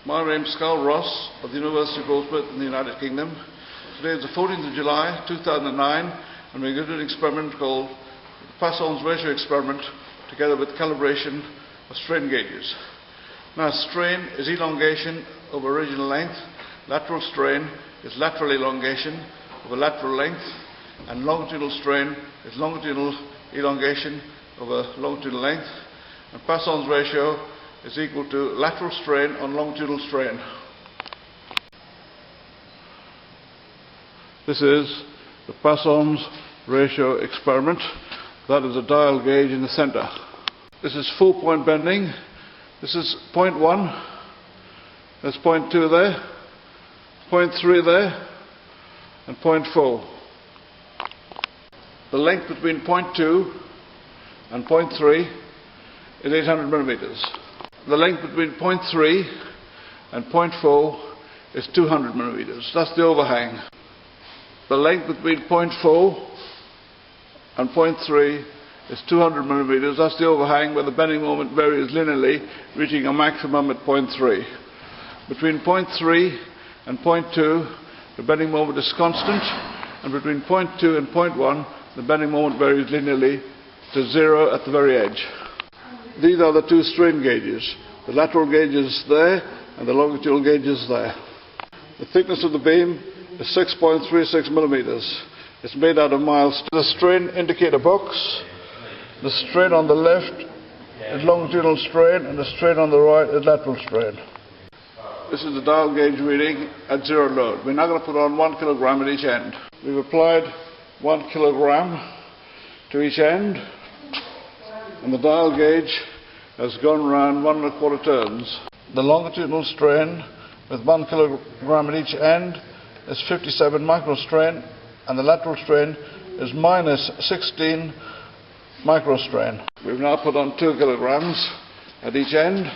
My name is Carl Ross of the University of Portsmouth in the United Kingdom. Today is the 14th of July 2009 and we're going to do an experiment called the Poisson's ratio experiment together with calibration of strain gauges. Now strain is elongation over original length, lateral strain is lateral elongation over lateral length, and longitudinal strain is longitudinal elongation over longitudinal length, and Poisson's ratio is equal to lateral strain on longitudinal strain. This is the Poisson's ratio experiment. That is a dial gauge in the center. This is 4-point bending. This is point 1. There's point 2 there, point 3 there, and point 4. The length between point 2 and point 3 is 800 millimeters. The length between point 3 and point 4 is 200 millimeters. That's the overhang. The length between point 4 and point 3 is 200 millimeters. That's the overhang where the bending moment varies linearly, reaching a maximum at point 3. Between point 3 and point 2, the bending moment is constant, and between point 2 and point 1, the bending moment varies linearly to 0 at the very edge. These are the two strain gauges. The lateral gauge is there and the longitudinal gauge is there. The thickness of the beam is 6.36 millimeters. It's made out of mild steel. The strain indicator box. The strain on the left is longitudinal strain and the strain on the right is lateral strain. This is the dial gauge reading at 0 load. We're now going to put on 1 kilogram at each end. We've applied 1 kilogram to each end, and the dial gauge has gone around 1 1/4 turns. The longitudinal strain with 1 kilogram at each end is 57 microstrain, and the lateral strain is minus 16 microstrain. We've now put on 2 kilograms at each end,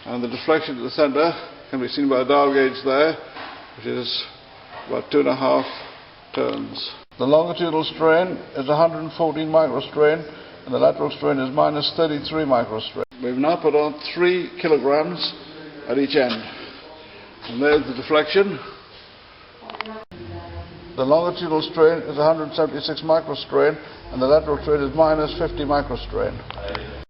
and the deflection to the center can be seen by the dial gauge there, which is about 2.5 turns. The longitudinal strain is 114 microstrain, and the lateral strain is minus 33 microstrain. We've now put on 3 kilograms at each end. And there's the deflection. The longitudinal strain is 176 microstrain, and the lateral strain is minus 50 microstrain.